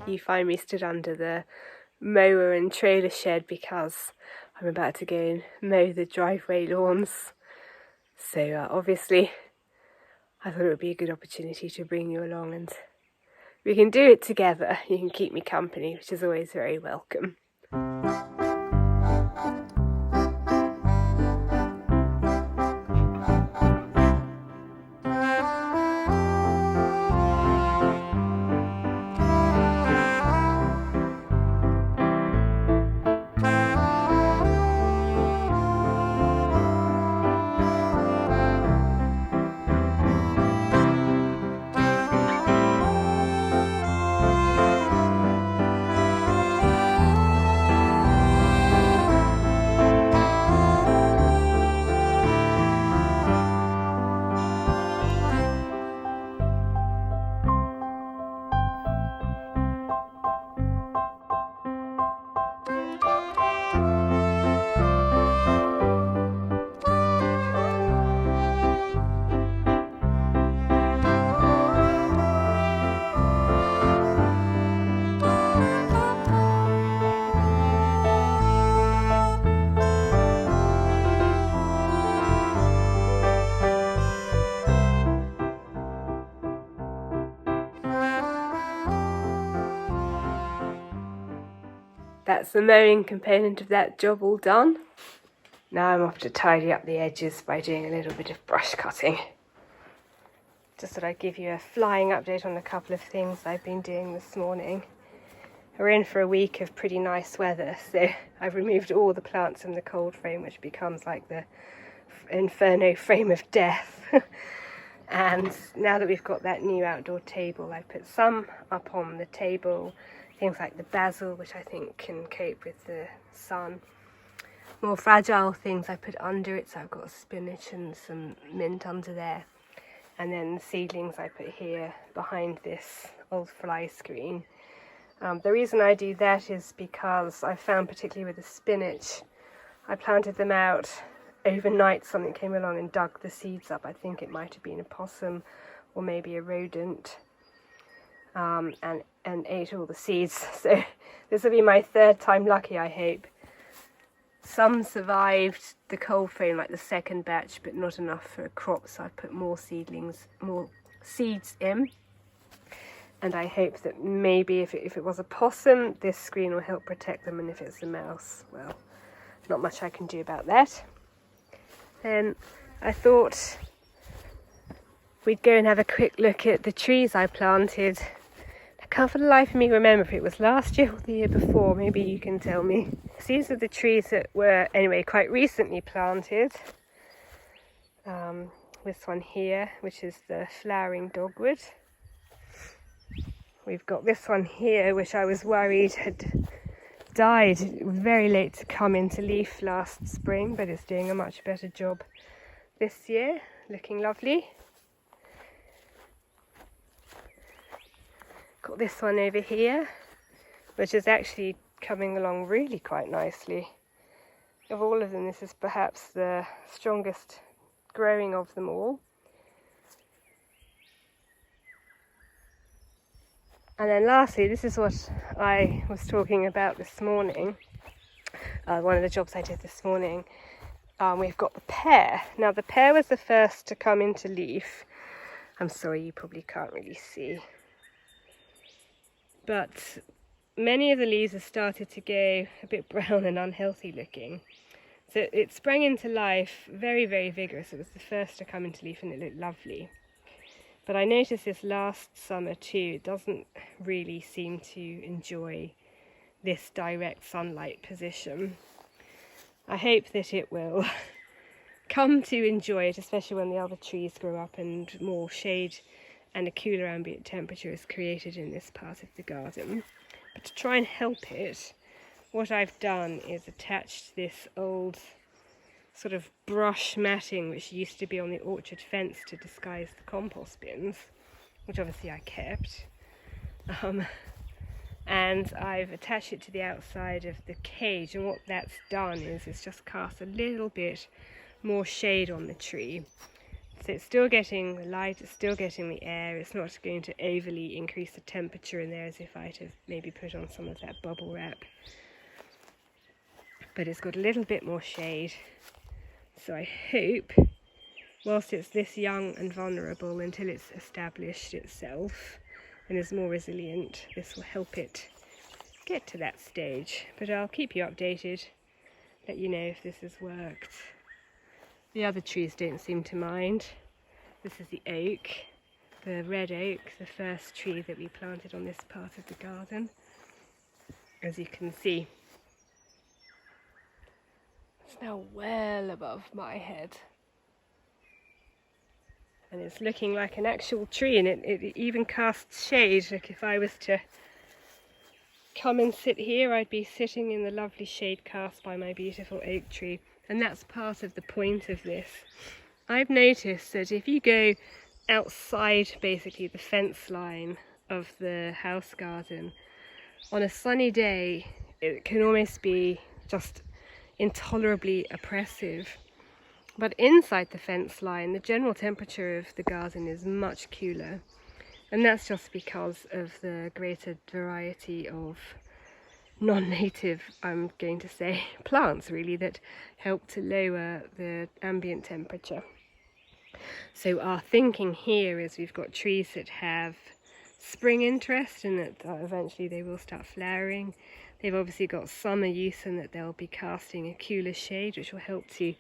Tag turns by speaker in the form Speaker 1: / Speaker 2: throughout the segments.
Speaker 1: you find me stood under the mower and trailer shed because I'm about to go and mow the driveway lawns. So obviously I thought it would be a good opportunity to bring you along, and we can do it together. You can keep me company, which is always very welcome. That's the mowing component of that job all done. Now I'm off to tidy up the edges by doing a little bit of brush cutting. Just thought I'd give you a flying update on a couple of things I've been doing this morning. We're in for a week of pretty nice weather, so I've removed all the plants from the cold frame, which becomes like the inferno frame of death. And now that we've got that new outdoor table, I put some up on the table. Things like the basil, which I think can cope with the sun. More fragile things I put under it, so I've got spinach and some mint under there. And then the seedlings I put here behind this old fly screen. The reason I do that is because I found, particularly with the spinach, I planted them out overnight. Something came along and dug the seeds up. I think it might have been a possum or maybe a rodent. And ate all the seeds. So this will be my third time lucky, I hope. Some survived the cold frame, like the second batch, but not enough for a crop, so I put more seeds in. And I hope that maybe if it was a possum, this screen will help protect them, and if it's a mouse, well, not much I can do about that. Then I thought we'd go and have a quick look at the trees I planted. I can't for the life of me remember if it was last year or the year before. Maybe you can tell me. So these are the trees that were, anyway, quite recently planted. This one here, which is the flowering dogwood. We've got this one here, which I was worried had died. It was very late to come into leaf last spring, but it's doing a much better job this year. Looking lovely. Got this one over here, which is actually coming along really quite nicely. Of all of them, this is perhaps the strongest growing of them all. And then lastly, this is what I was talking about this morning, one of the jobs I did this morning. We've got the pear. Now the pear was the first to come into leaf. I'm sorry, you probably can't really see. But many of the leaves have started to go a bit brown and unhealthy looking. So it sprang into life very, very vigorous. It was the first to come into leaf and it looked lovely. But I noticed this last summer too, it doesn't really seem to enjoy this direct sunlight position. I hope that it will come to enjoy it, especially when the other trees grow up and more shade and a cooler ambient temperature is created in this part of the garden. But to try and help it, what I've done is attached this old sort of brush matting which used to be on the orchard fence to disguise the compost bins, which obviously I kept. And I've attached it to the outside of the cage, and what that's done is it's just cast a little bit more shade on the tree. So it's still getting the light, it's still getting the air. It's not going to overly increase the temperature in there as if I'd have maybe put on some of that bubble wrap. But it's got a little bit more shade. So I hope, whilst it's this young and vulnerable until it's established itself and is more resilient, this will help it get to that stage. But I'll keep you updated, let you know if this has worked. The other trees don't seem to mind. This is the oak, the red oak, the first tree that we planted on this part of the garden. As you can see, it's now well above my head. And it's looking like an actual tree, and it even casts shade. Like if I was to come and sit here, I'd be sitting in the lovely shade cast by my beautiful oak tree. And that's part of the point of this. I've noticed that if you go outside basically the fence line of the house garden, on a sunny day, it can almost be just intolerably oppressive. But inside the fence line, the general temperature of the garden is much cooler. And that's just because of the greater variety of non-native, I'm going to say, plants really that help to lower the ambient temperature. So our thinking here is we've got trees that have spring interest and that eventually they will start flowering. They've obviously got summer use and that they'll be casting a cooler shade, which will help to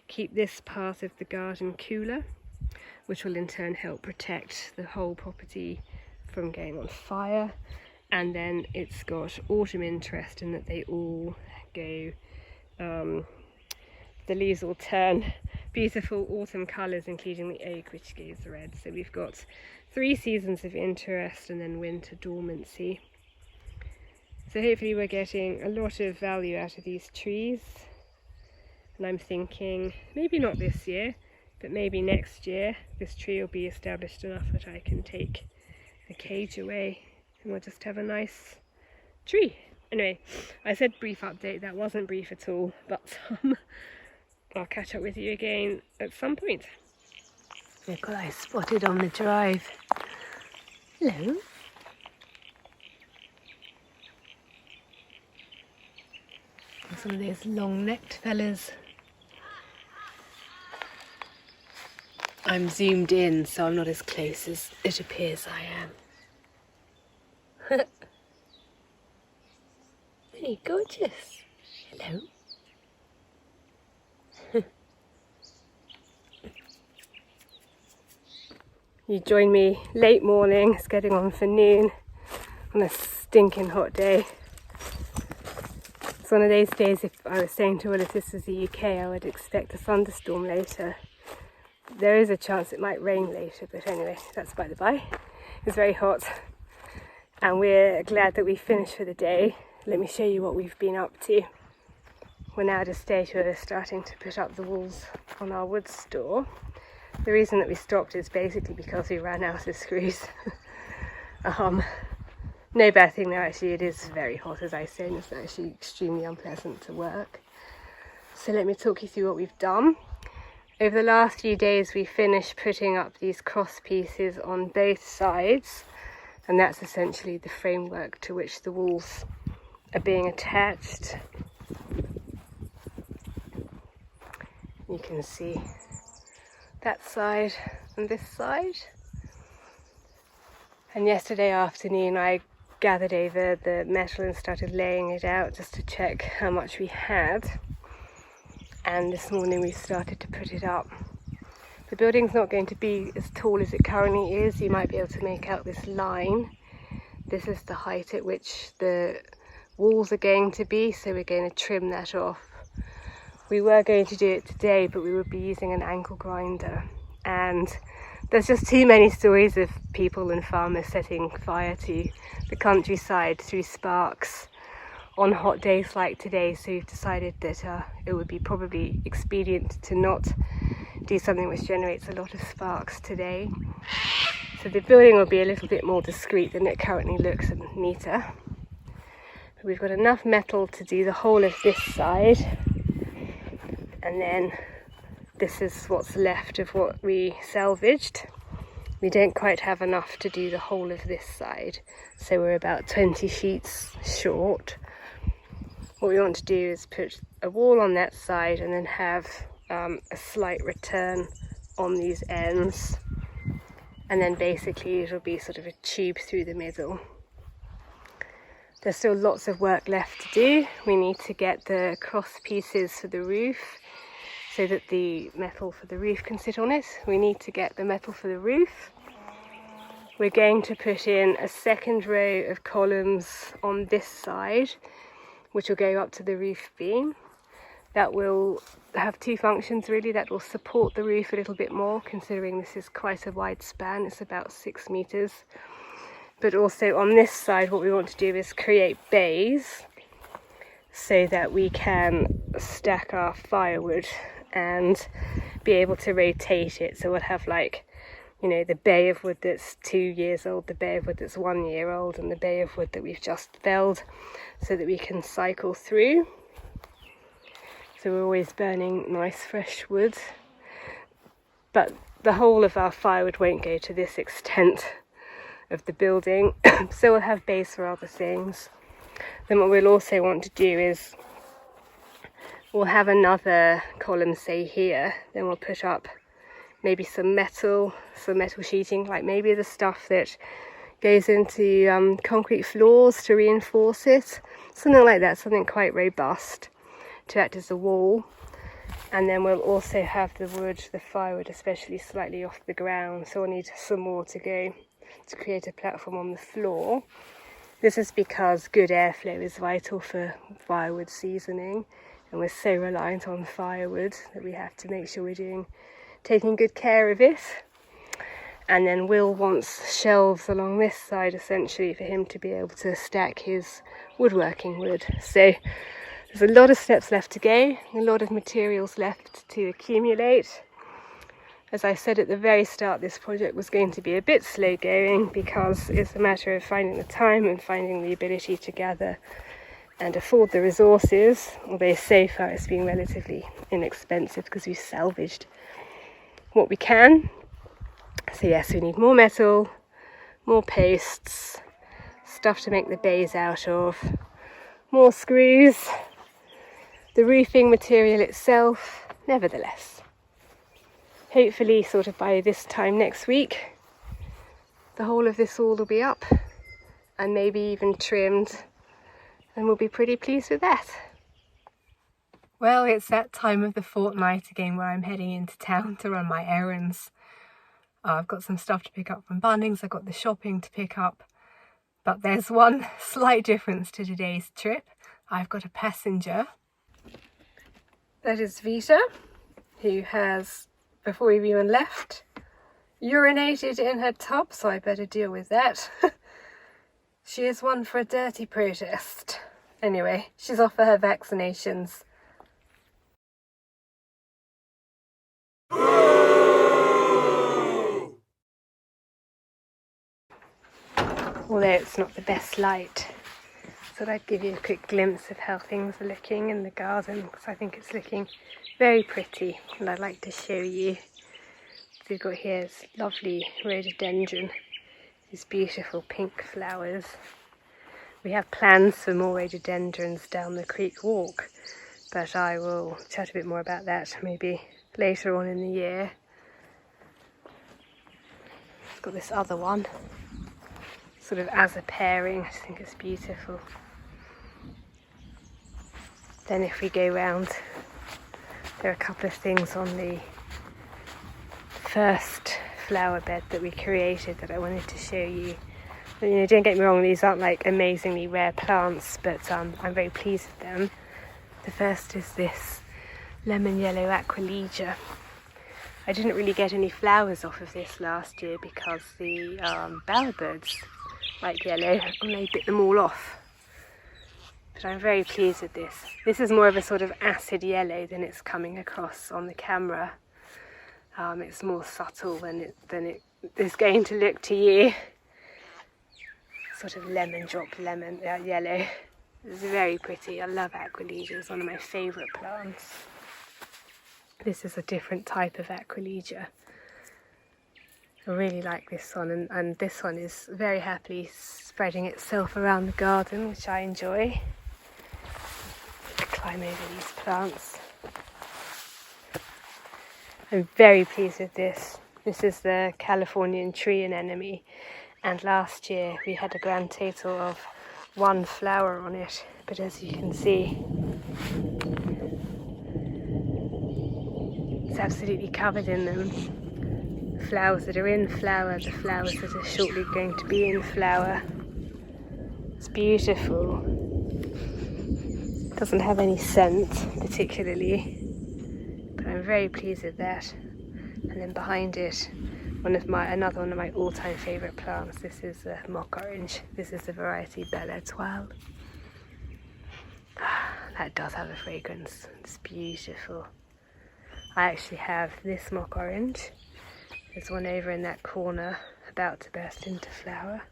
Speaker 1: keep this part of the garden cooler, which will in turn help protect the whole property from going on fire. And then it's got autumn interest in that they all go, the leaves all turn beautiful autumn colours, including the oak, which goes red. So we've got 3 seasons of interest and then winter dormancy. So hopefully we're getting a lot of value out of these trees. And I'm thinking, maybe not this year, but maybe next year, this tree will be established enough that I can take the cage away and we'll just have a nice tree. Anyway, I said brief update, that wasn't brief at all, but I'll catch up with you again at some point. Look what I spotted on the drive. Hello. Some of those long-necked fellas. I'm zoomed in, so I'm not as close as it appears I am. Hey, gorgeous. Hello. You join me late morning, it's getting on for noon, on a stinking hot day. It's one of those days, if I was saying to Will, if this was the UK, I would expect a thunderstorm later. There is a chance it might rain later, but anyway, that's by the by. It's very hot, and we're glad that we finished for the day. Let me show you what we've been up to. We're now at a stage where we're starting to put up the walls on our wood store. The reason that we stopped is basically because we ran out of screws. No bad thing there, actually. It is very hot, as I say, and it's actually extremely unpleasant to work. So let me talk you through what we've done. Over the last few days we finished putting up these cross pieces on both sides, and that's essentially the framework to which the walls are being attached. You can see that side and this side. And yesterday afternoon I gathered over the metal and started laying it out just to check how much we had. And this morning we started to put it up. The building's not going to be as tall as it currently is. You might be able to make out this line. This is the height at which the walls are going to be, so we're going to trim that off. We were going to do it today, but we would be using an angle grinder, and there's just too many stories of people and farmers setting fire to the countryside through sparks on hot days like today, so we've decided that it would be probably expedient to not do something which generates a lot of sparks today. So the building will be a little bit more discreet than it currently looks, and neater. But we've got enough metal to do the whole of this side, and then this is what's left of what we salvaged. We don't quite have enough to do the whole of this side, so we're about 20 sheets short. What we want to do is put a wall on that side and then have a slight return on these ends, and then basically it'll be sort of a tube through the middle. There's still lots of work left to do. We need to get the cross pieces for the roof so that the metal for the roof can sit on it. We need to get the metal for the roof. We're going to put in a second row of columns on this side, which will go up to the roof beam. That will have two functions really. That will support the roof a little bit more, considering this is quite a wide span. It's about 6 meters. But also on this side, what we want to do is create bays so that we can stack our firewood and be able to rotate it. So we'll have, like, you know, the bay of wood that's 2 years old, the bay of wood that's 1 year old, and the bay of wood that we've just felled, so that we can cycle through. So we're always burning nice fresh wood. But the whole of our firewood won't go to this extent of the building, so we'll have bays for other things. Then what we'll also want to do is we'll have another column, say here, then we'll put up maybe some metal sheeting, like maybe the stuff that goes into concrete floors to reinforce it, something like that, something quite robust to act as a wall. And then we'll also have the wood, the firewood especially, slightly off the ground, so we'll need some more to go to create a platform on the floor. This is because good airflow is vital for firewood seasoning, and we're so reliant on firewood that we have to make sure we're taking good care of it. And then Will wants shelves along this side, essentially, for him to be able to stack his woodworking wood. So there's a lot of steps left to go, a lot of materials left to accumulate. As I said at the very start, this project was going to be a bit slow going because it's a matter of finding the time and finding the ability to gather and afford the resources, although so far it's been relatively inexpensive because we've salvaged what we can. So yes, we need more metal, more posts, stuff to make the bays out of, more screws, the roofing material itself. Nevertheless, hopefully sort of by this time next week, the whole of this wall will be up and maybe even trimmed, and we'll be pretty pleased with that. Well, it's that time of the fortnight again where I'm heading into town to run my errands. I've got some stuff to pick up from Bunnings, I've got the shopping to pick up, but there's one slight difference to today's trip. I've got a passenger. That is Vita, who has, before we've even left, urinated in her tub, so I better deal with that. She is one for a dirty protest. Anyway, she's off for her vaccinations. Although it's not the best light, so I'd give you a quick glimpse of how things are looking in the garden, because I think it's looking very pretty, and I'd like to show you. We've got here this lovely rhododendron, these beautiful pink flowers. We have plans for more rhododendrons down the creek walk, but I will chat a bit more about that maybe later on in the year. It's got this other one, sort of as a pairing. I just think it's beautiful. Then if we go round, there are a couple of things on the first flower bed that we created that I wanted to show you. You know, don't get me wrong, these aren't like amazingly rare plants, but I'm very pleased with them. The first is this lemon yellow aquilegia. I didn't really get any flowers off of this last year because the bowerbirds like yellow and they bit them all off. But I'm very pleased with this. This is more of a sort of acid yellow than it's coming across on the camera. It's more subtle than it is going to look to you. Sort of lemon drop lemon yellow. It's very pretty. I love aquilegia. It's one of my favourite plants. This is a different type of Aquilegia. I really like this one, and this one is very happily spreading itself around the garden, which I enjoy. Climb over these plants. I'm very pleased with this. This is the Californian tree anemone, and last year we had a grand total of 1 flower on it, but as you can see, it's absolutely covered in them. The flowers that are in flower, the flowers that are shortly going to be in flower. It's beautiful. It doesn't have any scent particularly, but I'm very pleased with that. And then behind it, another one of my all-time favourite plants. This is a mock orange. This is the variety Belle Étoile. That does have a fragrance. It's beautiful. I actually have this mock orange. There's one over in that corner about to burst into flower.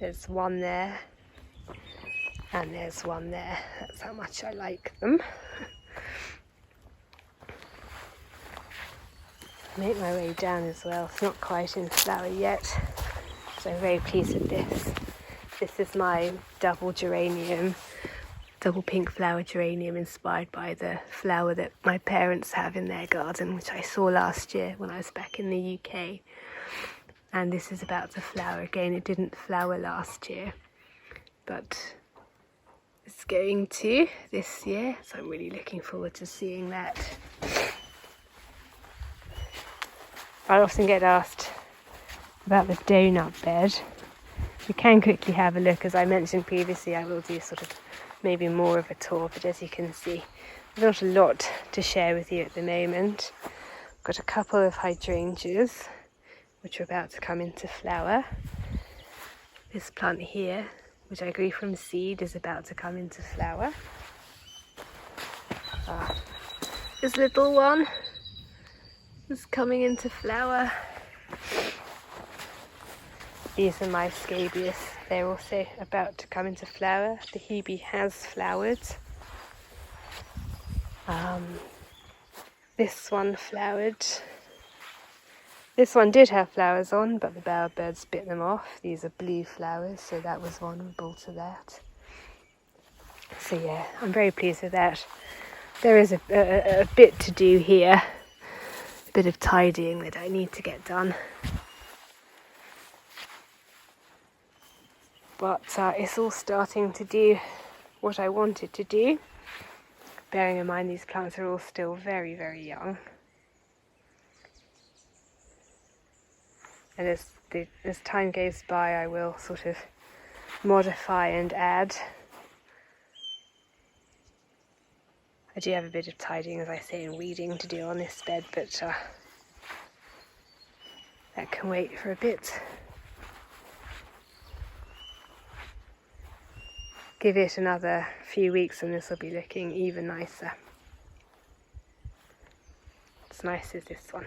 Speaker 1: There's one there, and there's one there. That's how much I like them. Make my way down as well. It's not quite in flower yet, so I'm very pleased with this. This is my double pink flower geranium, inspired by the flower that my parents have in their garden, which I saw last year when I was back in the UK. And this is about to flower again. It didn't flower last year, but it's going to this year, so I'm really looking forward to seeing that. I often get asked about the donut bed. We can quickly have a look. As I mentioned previously, I will do sort of maybe more of a tour, but as you can see, there's not a lot to share with you at the moment. I've got a couple of hydrangeas which are about to come into flower. This plant here, which I grew from seed, is about to come into flower. This little one is coming into flower. These are my scabious. They're also about to come into flower. The hebe has flowered. This one flowered. This one did have flowers on, but the bowerbirds bit them off. These are blue flowers, so that was vulnerable to that. So yeah, I'm very pleased with that. There is a bit to do here. A bit of tidying that I need to get done. But it's all starting to do what I wanted to do. Bearing in mind these plants are all still very, very young. And as time goes by, I will sort of modify and add. I do have a bit of tidying, as I say, and weeding to do on this bed, but that can wait for a bit. Give it another few weeks and this will be looking even nicer. As nice as this one.